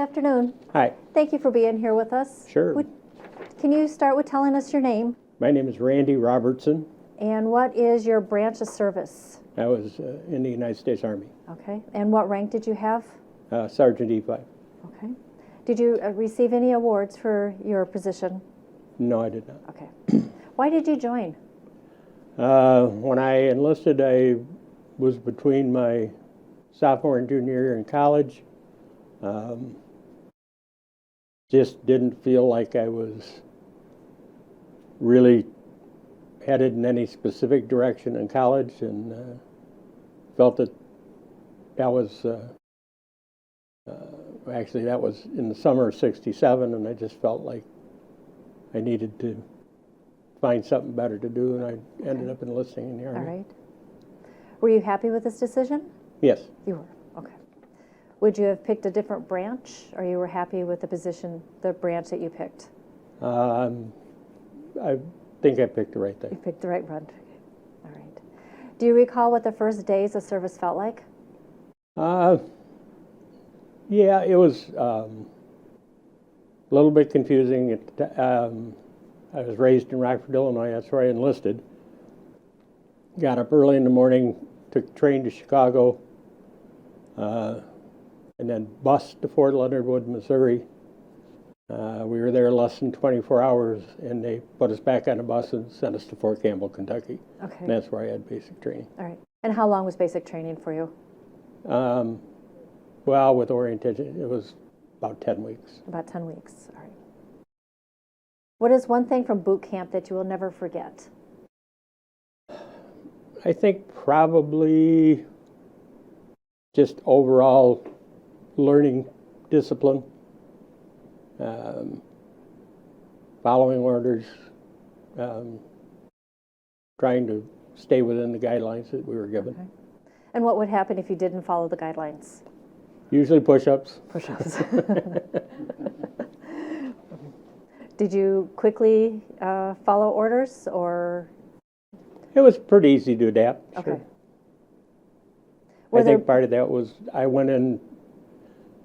afternoon. Hi. Thank you for being here with us. Sure. Can you start with telling us your name? My name is Randy Robertson. And what is your branch of service? I was in the United States Army. Okay. And what rank did you have? Sergeant E5. Okay. Did you receive any awards for your position? No, I did not. Okay. Why did you join? When I enlisted, I was between my sophomore and junior year in college. Just didn't feel like I was really headed in any specific direction in college, and felt that that was actually that was in the summer of '67, and I just felt like I needed to find something better to do, and I ended up enlisting in the Army. All right. Were you happy with this decision? Yes. You were. Okay. Would you have picked a different branch, or you were happy with the position, the branch that you picked? I think I picked the right thing. You picked the right one. All right. Do you recall what the first days of service felt like? Yeah, it was a little bit confusing. I was raised in Rockford, Illinois. That's where I enlisted. Got up early in the morning, took the train to Chicago, and then bused to Fort Leonard Wood, Missouri. We were there less than 24 hours, and they put us back on a bus and sent us to Fort Campbell, Kentucky. Okay. And that's where I had basic training. All right. And how long was basic training for you? Well, with orientation, it was about 10 weeks. About 10 weeks. All right. What is one thing from boot camp that you will never forget? I think probably just overall learning discipline, following orders, trying to stay within the guidelines that we were given. Okay. And what would happen if you didn't follow the guidelines? Usually push-ups. Push-ups. Did you quickly follow orders, or? It was pretty easy to adapt. Okay. Sure. I think part of that was I went in,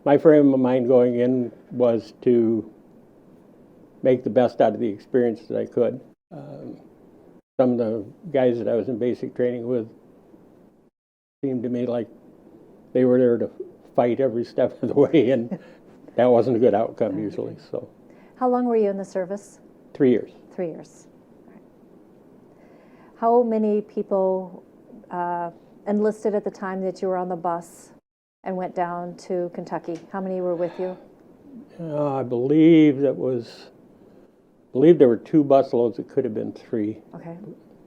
my frame of mind going in was to make the best out of the experience that I could. Some of the guys that I was in basic training with seemed to me like they were there to fight every step of the way, and that wasn't a good outcome usually. So. How long were you in the service? 3 years. 3 years. All right. How many people enlisted at the time that you were on the bus and went down to Kentucky? How many were with you? I believe there were 2 busloads. It could have been 3. Okay.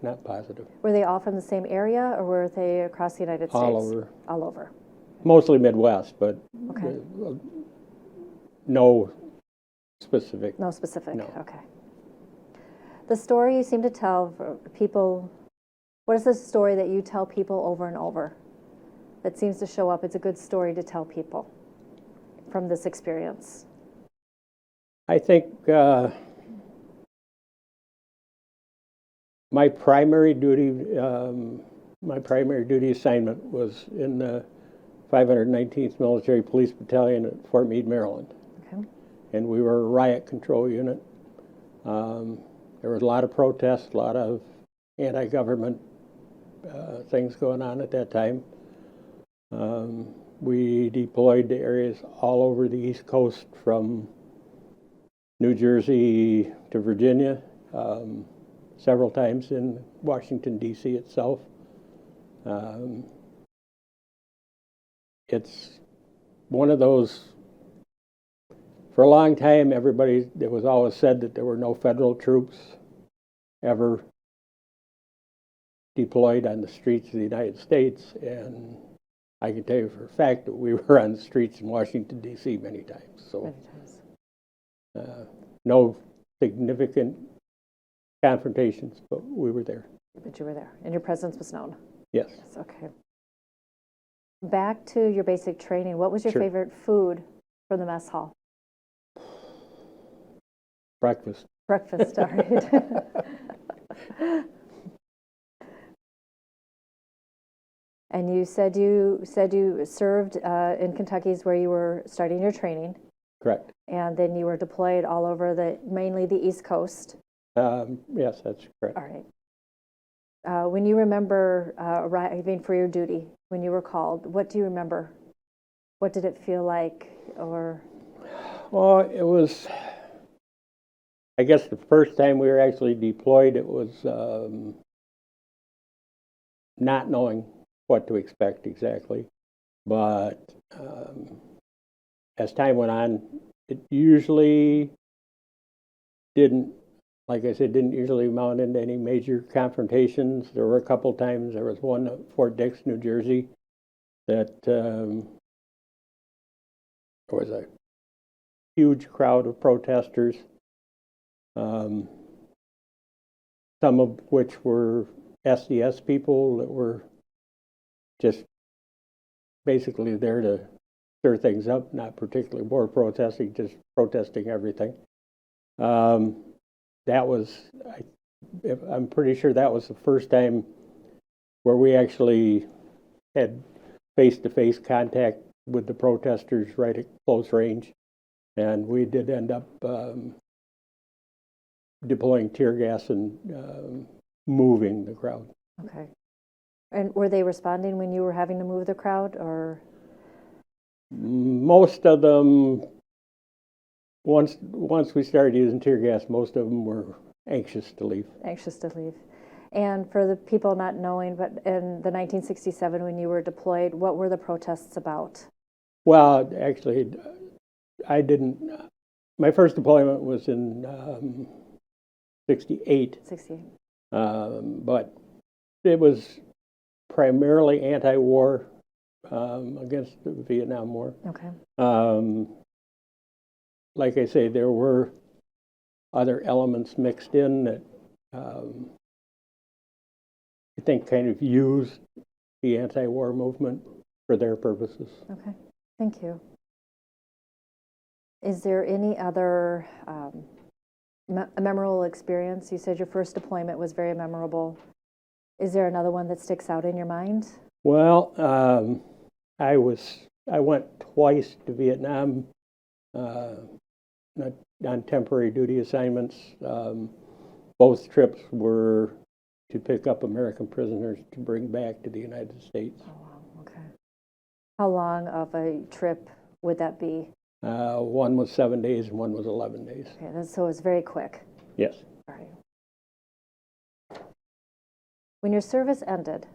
Not positive. Were they all from the same area, or were they across the United States? All over. All over. Mostly Midwest, but okay. No specific. No specific. No. Okay. The story you seem to tell people, what is the story that you tell people over and over that seems to show up? It's a good story to tell people from this experience. I think my primary duty assignment was in the 519th Military Police Battalion at Fort Meade, Maryland. Okay. And we were a riot control unit. There was a lot of protests, a lot of anti-government things going on at that time. We deployed to areas all over the East Coast, from New Jersey to Virginia, several times in Washington, D.C. itself. It's one of those, for a long time, it was always said that there were no federal troops ever deployed on the streets of the United States, and I can tell you for a fact that we were on the streets in Washington, D.C. many times. So, Many times. No significant confrontations, but we were there. But you were there, and your presence was known. Yes. Yes. Okay. Back to your basic training. What was your Sure. favorite food from the mess hall? Breakfast. Breakfast. All right. And you said you served in Kentucky, is where you were starting your training. Correct. And then you were deployed all over mainly the East Coast. Yes, that's correct. All right. When you remember arriving for your duty, when you were called, what do you remember? What did it feel like? Well, it was, I guess the first time we were actually deployed, it was not knowing what to expect exactly. But as time went on, it usually didn't, like I said, didn't usually amount into any major confrontations. There were a couple times, there was one at Fort Dix, New Jersey, that there was a huge crowd of protesters, some of which were SDS people that were just basically there to stir things up, not particularly war protesting, just protesting everything. That was, I'm pretty sure that was the first time where we actually had face-to-face contact with the protesters right at close range. And we did end up deploying tear gas and moving the crowd. Okay. And were they responding when you were having to move the crowd, or? Most of them, once we started using tear gas, most of them were anxious to leave. Anxious to leave. And for the people not knowing, but in the 1967 when you were deployed, what were the protests about? Well, actually, I didn't. My first deployment was in 68. 68. But it was primarily anti-war against the Vietnam War. Okay. Like I say, there were other elements mixed in that I think kind of used the anti-war movement for their purposes. Okay. Thank you. Is there any other memorable experience? You said your first deployment was very memorable. Is there another one that sticks out in your mind? Well, I went twice to Vietnam on temporary duty assignments. Both trips were to pick up American prisoners to bring back to the United States. Oh, wow. Okay. How long of a trip would that be? One was 7 days and one was 11 days. Okay, so it's very quick. Yes. All right. When your service ended,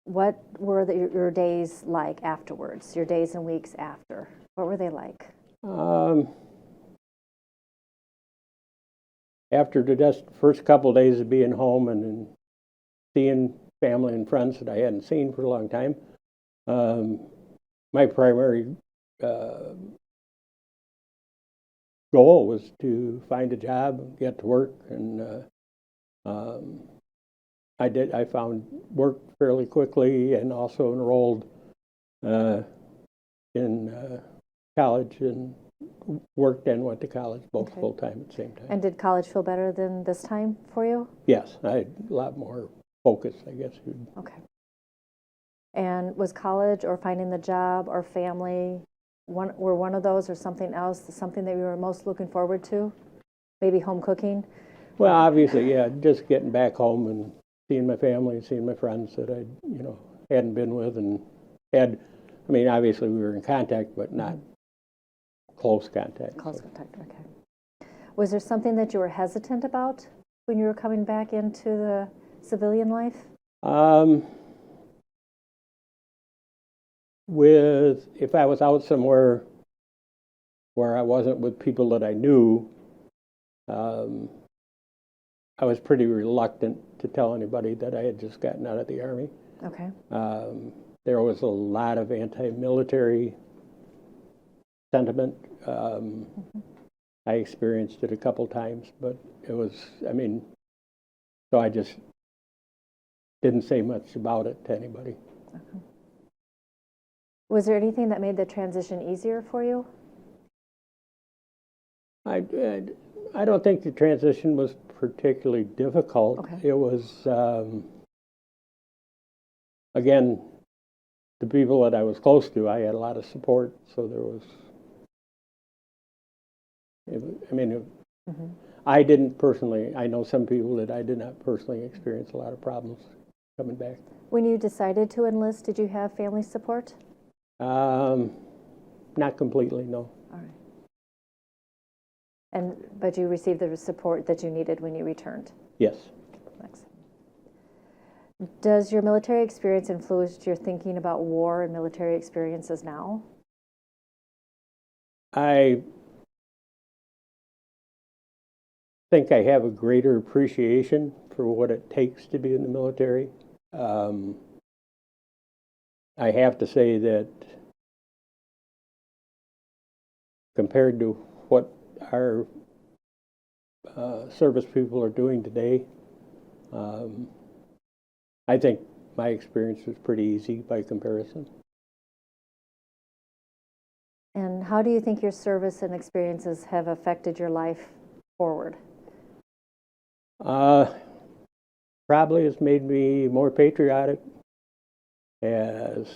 what were your days like afterwards, your days and weeks after? What were they like? After the first couple of days of being home and seeing family and friends that I hadn't seen for a long time, my primary goal was to find a job, get to work, and I did. I found work fairly quickly, and also enrolled in college and worked and went to college, both Okay. full time at the same time. And did college feel better than this time for you? Yes, I had a lot more focus, I guess. Okay. And was college or finding the job or family were one of those, or something else, something that you were most looking forward to? Maybe home cooking? Well, obviously, yeah, just getting back home and seeing my family, seeing my friends that I, hadn't been with, and had. I mean, obviously, we were in contact, but not close contact. Close contact. Okay. Was there something that you were hesitant about when you were coming back into the civilian life? If I was out somewhere where I wasn't with people that I knew, I was pretty reluctant to tell anybody that I had just gotten out of the Army. Okay. There was a lot of anti-military sentiment. I experienced it a couple times, but it was, so I just didn't say much about it to anybody. Okay. Was there anything that made the transition easier for you? I don't think the transition was particularly difficult. Okay. It was, again, the people that I was close to, I had a lot of support, so there was I mean, I didn't personally, I know some people that I did not personally experience a lot of problems coming back. When you decided to enlist, did you have family support? Not completely, no. All right. But you received the support that you needed when you returned? Yes. Excellent. Does your military experience influence your thinking about war and military experiences now? I think I have a greater appreciation for what it takes to be in the military. I have to say that compared to what our service people are doing today, I think my experience was pretty easy by comparison. And how do you think your service and experiences have affected your life forward? Probably has made me more patriotic, has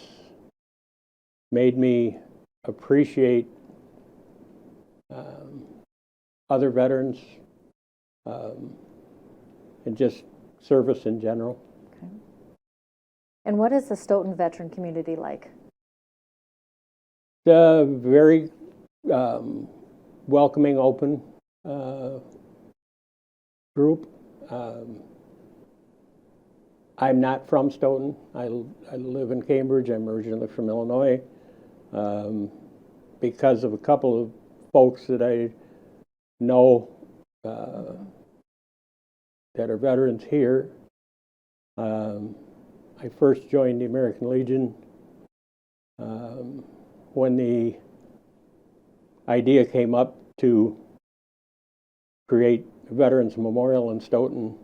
made me appreciate other veterans and just service in general. Okay. And what is the Stoughton veteran community like? Very welcoming, open group. I'm not from Stoughton. I live in Cambridge. I'm originally from Illinois. Because of a couple of folks that I know that are veterans here, I first joined the American Legion when the idea came up to create a Veterans Memorial in Stoughton.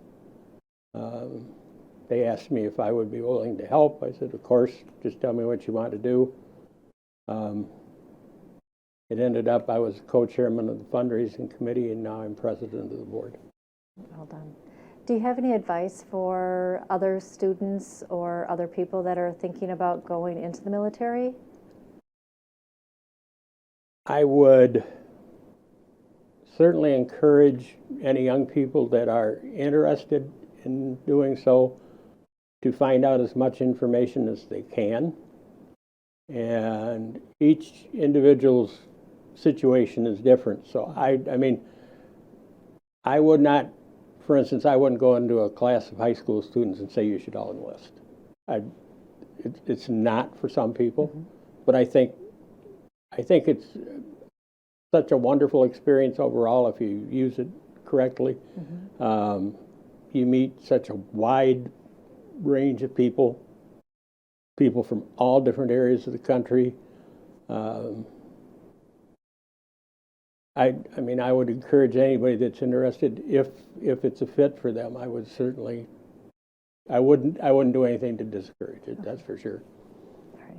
They asked me if I would be willing to help. I said, of course, just tell me what you want to do. It ended up I was co-chairman of the fundraising committee, and now I'm president of the board. Well done. Do you have any advice for other students or other people that are thinking about going into the military? I would certainly encourage any young people that are interested in doing so to find out as much information as they can. And each individual's situation is different. So I mean, I would not, for instance, I wouldn't go into a class of high school students and say you should all enlist. It's not for some people, but I think it's such a wonderful experience overall if you use it correctly. You meet such a wide range of people from all different areas of the country. I mean, I would encourage anybody that's interested, if it's a fit for them, I would certainly, I wouldn't do anything to discourage it, that's for sure. All right.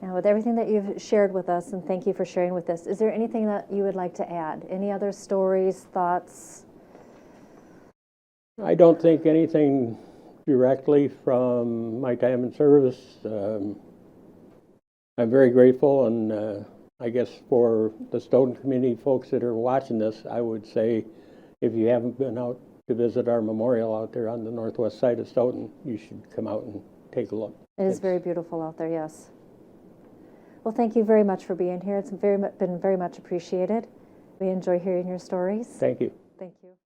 Now, with everything that you've shared with us, and thank you for sharing with us, is there anything that you would like to add? Any other stories, thoughts? I don't think anything directly from my time in service. I'm very grateful, and I guess for the Stoughton community folks that are watching this, I would say if you haven't been out to visit our memorial out there on the northwest side of Stoughton, you should come out and take a look. It is very beautiful out there, yes. Well, thank you very much for being here. It's been very much appreciated. We enjoy hearing your stories. Thank you. Thank you.